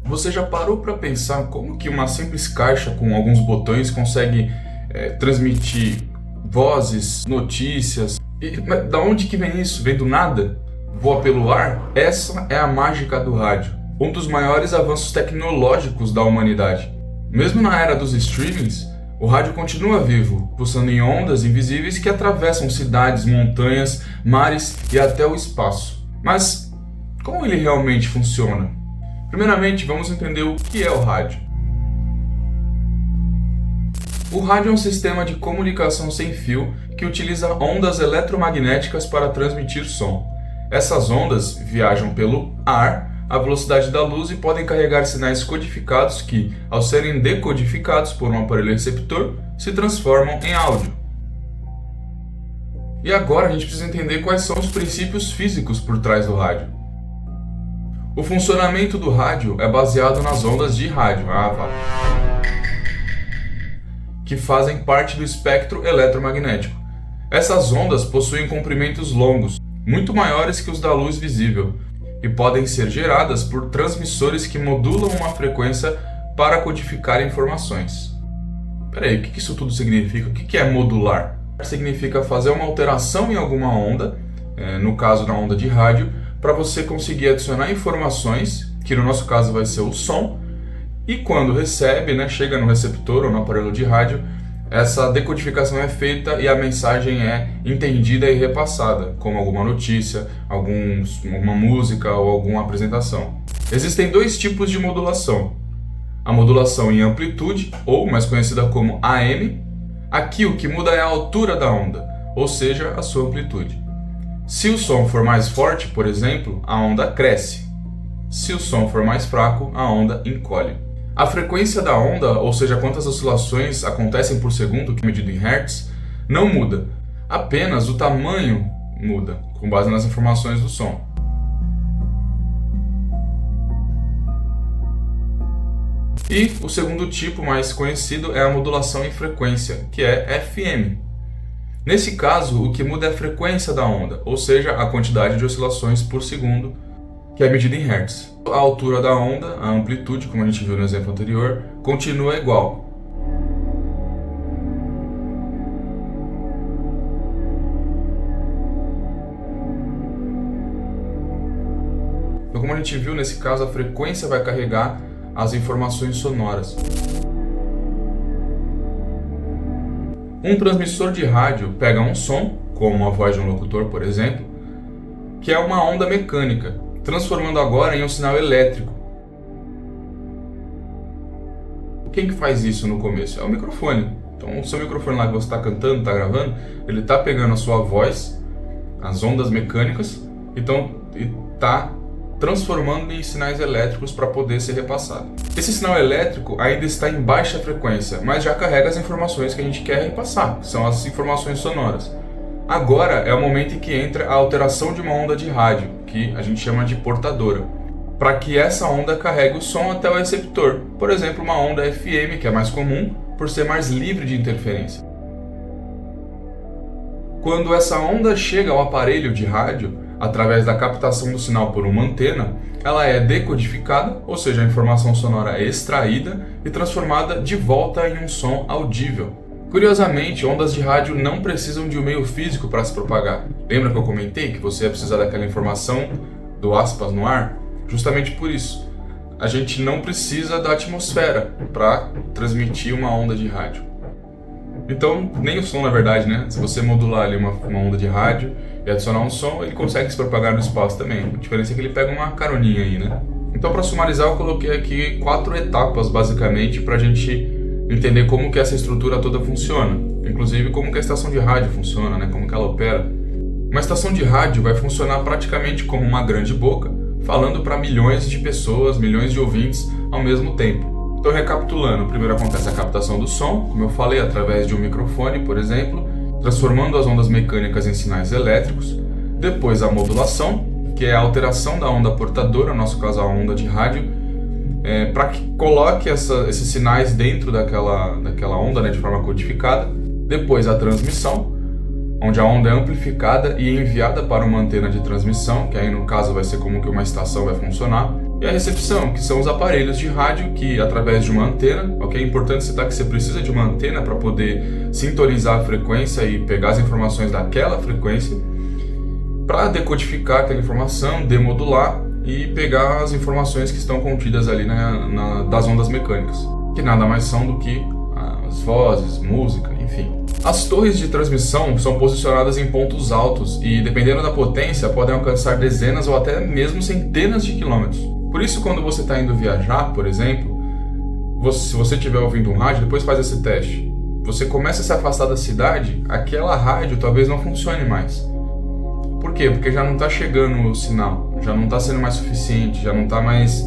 Você já parou para pensar como que uma simples caixa com alguns botões consegue transmitir vozes, notícias? Mas da onde que vem isso? Vem do nada? Voa pelo ar? Essa é a mágica do rádio, um dos maiores avanços tecnológicos da humanidade. Mesmo na era dos streamings, o rádio continua vivo, pulsando em ondas invisíveis que atravessam cidades, montanhas, mares e até o espaço. Mas como ele realmente funciona? Primeiramente, vamos entender o que é o rádio. O rádio é um sistema de comunicação sem fio que utiliza ondas eletromagnéticas para transmitir som. Essas ondas viajam pelo ar à velocidade da luz e podem carregar sinais codificados que, ao serem decodificados por um aparelho receptor, se transformam em áudio. E agora a gente precisa entender quais são os princípios físicos por trás do rádio. O funcionamento do rádio é baseado nas ondas de rádio, que fazem parte do espectro eletromagnético. Essas ondas possuem comprimentos longos, muito maiores que os da luz visível, e podem ser geradas por transmissores que modulam uma frequência para codificar informações. Peraí, o que isso tudo significa? O que é modular? Significa fazer uma alteração em alguma onda, no caso na onda de rádio, para você conseguir adicionar informações, que no nosso caso vai ser o som, e quando recebe, chega no receptor ou no aparelho de rádio, essa decodificação é feita e a mensagem é entendida e repassada, como alguma notícia, alguma música ou alguma apresentação. Existem dois tipos de modulação. A modulação em amplitude, ou mais conhecida como AM. Aqui o que muda é a altura da onda, ou seja, a sua amplitude. Se o som for mais forte, por exemplo, a onda cresce. Se o som for mais fraco, a onda encolhe. A frequência da onda, ou seja, quantas oscilações acontecem por segundo, que é medido em Hz, não muda. Apenas o tamanho muda, com base nas informações do som. E o segundo tipo mais conhecido é a modulação em frequência, que é FM. Nesse caso, o que muda é a frequência da onda, ou seja, a quantidade de oscilações por segundo, que é medida em Hz. A altura da onda, a amplitude, como a gente viu no exemplo anterior, continua igual. Então, como a gente viu nesse caso, a frequência vai carregar as informações sonoras. Um transmissor de rádio pega um som, como a voz de um locutor, por exemplo, que é uma onda mecânica, transformando agora em um sinal elétrico. Quem que faz isso no começo? É o microfone. Então, o seu microfone lá que você está cantando, está gravando, ele está pegando a sua voz, as ondas mecânicas, e está transformando em sinais elétricos para poder ser repassado. Esse sinal elétrico ainda está em baixa frequência, mas já carrega as informações que a gente quer repassar, que são as informações sonoras. Agora é o momento em que entra a alteração de uma onda de rádio, que a gente chama de portadora, para que essa onda carregue o som até o receptor. Por exemplo, uma onda FM, que é mais comum, por ser mais livre de interferência. Quando essa onda chega ao aparelho de rádio, através da captação do sinal por uma antena, ela é decodificada, ou seja, a informação sonora é extraída e transformada de volta em um som audível. Curiosamente, ondas de rádio não precisam de um meio físico para se propagar. Lembra que eu comentei que você ia precisar daquela informação do aspas no ar? Justamente por isso. A gente não precisa da atmosfera para transmitir uma onda de rádio. Então, nem o som, na verdade, Se você modular ali uma onda de rádio e adicionar um som, ele consegue se propagar no espaço também. A diferença é que ele pega uma caroninha aí, Então, para sumarizar, eu coloquei aqui 4 etapas, basicamente, para a gente entender como que essa estrutura toda funciona. Inclusive, como que a estação de rádio funciona, Como que ela opera. Uma estação de rádio vai funcionar praticamente como uma grande boca, falando para milhões de pessoas, milhões de ouvintes ao mesmo tempo. Então, recapitulando, primeiro acontece a captação do som, como eu falei, através de um microfone, por exemplo, transformando as ondas mecânicas em sinais elétricos. Depois a modulação, que é a alteração da onda portadora, no nosso caso a onda de rádio, para que coloque esses sinais dentro daquela onda, de forma codificada. Depois a transmissão, onde a onda é amplificada e enviada para uma antena de transmissão, que aí no caso vai ser como que uma estação vai funcionar. E E a recepção, que são os aparelhos de rádio que, através de uma antena, ok? É importante citar que você precisa de uma antena para poder sintonizar a frequência e pegar as informações daquela frequência, para decodificar aquela informação, demodular e pegar as informações que estão contidas ali das ondas mecânicas, que nada mais são do que as vozes, música, enfim. As torres de transmissão são posicionadas em pontos altos e, dependendo da potência, podem alcançar dezenas ou até mesmo centenas de quilômetros. Por isso, quando você está indo viajar, por exemplo, se você estiver ouvindo um rádio, depois faz esse teste. Você começa a se afastar da cidade, aquela rádio talvez não funcione mais. Por quê? Porque já não está chegando o sinal, já não está sendo mais suficiente, já não está mais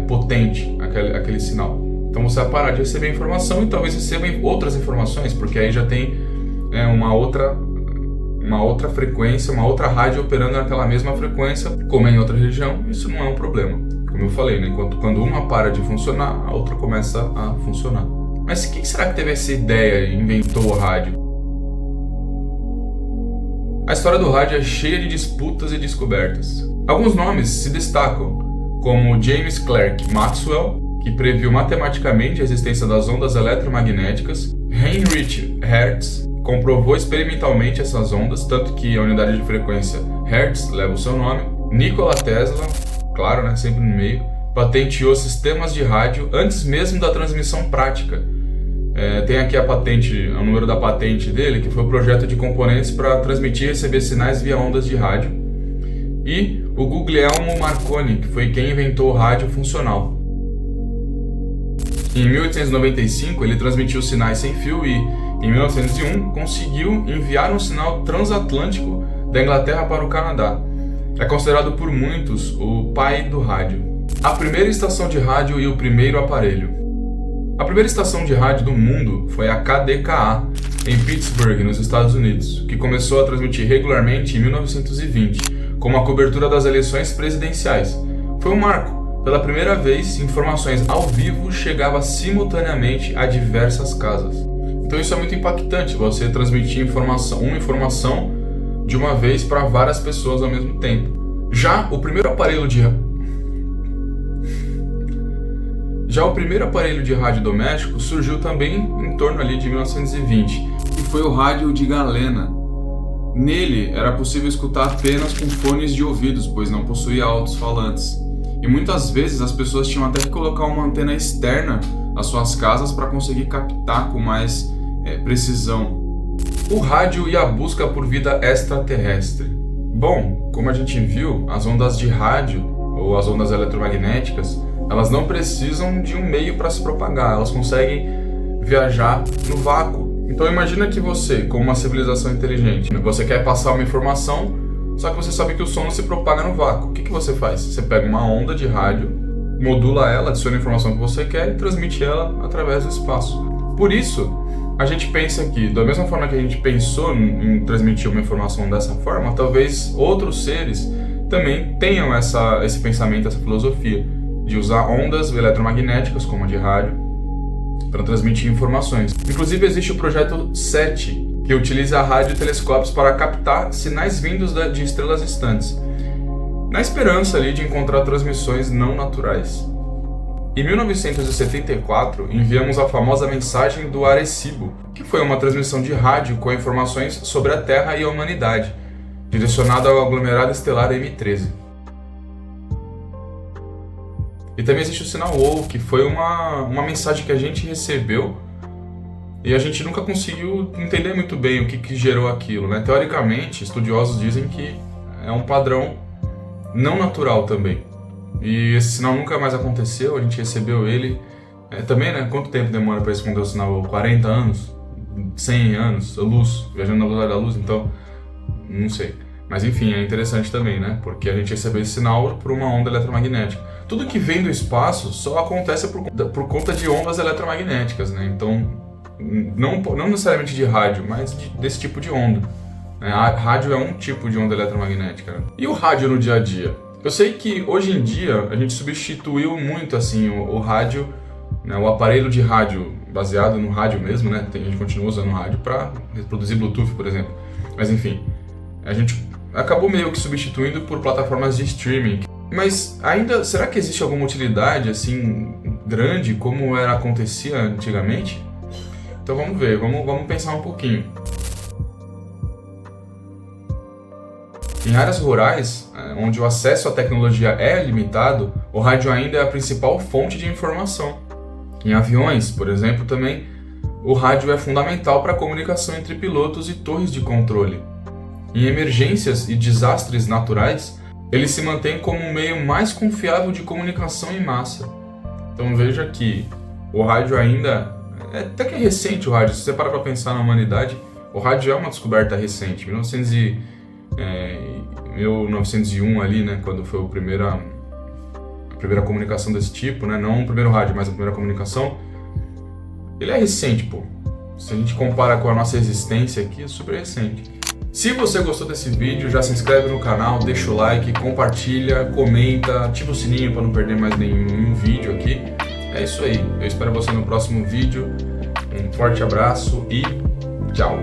potente aquele sinal. Então você vai parar de receber informação e talvez receba outras informações, porque aí já tem uma outra frequência, uma outra rádio operando naquela mesma frequência, como é em outra região. Isso não é um problema. Como eu falei, né? Quando uma para de funcionar, a outra começa a funcionar. Mas quem será que teve essa ideia e inventou o rádio? A história do rádio é cheia de disputas e descobertas. Alguns nomes se destacam, como James Clerk Maxwell, que previu matematicamente a existência das ondas eletromagnéticas, Heinrich Hertz comprovou experimentalmente essas ondas, tanto que a unidade de frequência Hertz leva o seu nome, Nikola Tesla, claro, né, sempre no meio, patenteou sistemas de rádio antes mesmo da transmissão prática. Tem aqui a patente, o número da patente dele, que foi o projeto de componentes para transmitir e receber sinais via ondas de rádio. E o Guglielmo Marconi, que foi quem inventou o rádio funcional. Em 1895, ele transmitiu sinais sem fio e, em 1901, conseguiu enviar um sinal transatlântico da Inglaterra para o Canadá. É considerado por muitos o pai do rádio. A primeira estação de rádio e o primeiro aparelho. A primeira estação de rádio do mundo foi a KDKA, em Pittsburgh, nos Estados Unidos, que começou a transmitir regularmente em 1920, com uma cobertura das eleições presidenciais. Foi um marco. Pela primeira vez, informações ao vivo chegavam simultaneamente a diversas casas. Então isso é muito impactante, você transmitir uma informação de uma vez para várias pessoas ao mesmo tempo. Já o primeiro aparelho de rádio doméstico surgiu também em torno ali de 1920, e foi o rádio de galena. Nele era possível escutar apenas com fones de ouvidos, pois não possuía alto-falantes. E muitas vezes as pessoas tinham até que colocar uma antena externa às suas casas para conseguir captar com mais precisão. O rádio e a busca por vida extraterrestre. Bom, como a gente viu, as ondas de rádio, ou as ondas eletromagnéticas, elas não precisam de um meio para se propagar, elas conseguem viajar no vácuo. Então imagina que você, como uma civilização inteligente, você quer passar uma informação, só que você sabe que o som não se propaga no vácuo. O que você faz? Você pega uma onda de rádio, modula ela, adiciona a informação que você quer e transmite ela através do espaço. Por isso, a gente pensa que, da mesma forma que a gente pensou em transmitir uma informação dessa forma, talvez outros seres também tenham esse pensamento, essa filosofia de usar ondas eletromagnéticas, como a de rádio, para transmitir informações. Inclusive existe o projeto SETI, que utiliza radiotelescópios para captar sinais vindos de estrelas distantes, na esperança ali de encontrar transmissões não naturais. Em 1974, enviamos a famosa mensagem do Arecibo, que foi uma transmissão de rádio com informações sobre a Terra e a humanidade, direcionada ao aglomerado estelar M13. E também existe o sinal WOW, que foi uma mensagem que a gente recebeu e a gente nunca conseguiu entender muito bem o que gerou aquilo, né? Teoricamente, estudiosos dizem que é um padrão não natural também. E esse sinal nunca mais aconteceu, a gente recebeu ele. Também, né? Quanto tempo demora para responder o sinal? 40 anos? 100 anos? A luz, viajando na velocidade da luz, então, não sei. Mas enfim, é interessante também, né? Porque a gente recebeu esse sinal por uma onda eletromagnética. Tudo que vem do espaço só acontece por conta de ondas eletromagnéticas, né? Então, não necessariamente de rádio, mas desse tipo de onda. A rádio é um tipo de onda eletromagnética. Né? E o rádio no dia a dia? Eu sei que hoje em dia a gente substituiu muito assim o rádio, né, o aparelho de rádio baseado no rádio mesmo, né? A gente continua usando o rádio para reproduzir Bluetooth, por exemplo. Mas enfim, a gente acabou meio que substituindo por plataformas de streaming. Mas ainda, será que existe alguma utilidade assim grande como acontecia antigamente? Então vamos ver, vamos pensar um pouquinho. Em áreas rurais, onde o acesso à tecnologia é limitado, o rádio ainda é a principal fonte de informação. Em aviões, por exemplo, também, o rádio é fundamental para a comunicação entre pilotos e torres de controle. Em emergências e desastres naturais, ele se mantém como um meio mais confiável de comunicação em massa. Então veja que o rádio ainda até que é recente. O rádio, se você parar para pensar na humanidade, o rádio é uma descoberta recente. 1901 ali, né, quando foi a primeira comunicação desse tipo, né, não o primeiro rádio, mas a primeira comunicação, ele é recente, pô. Se a gente compara com a nossa existência aqui, é super recente. Se você gostou desse vídeo, já se inscreve no canal, deixa o like, compartilha, comenta, ativa o sininho para não perder mais nenhum vídeo aqui. É isso aí, eu espero você no próximo vídeo. Um forte abraço e tchau!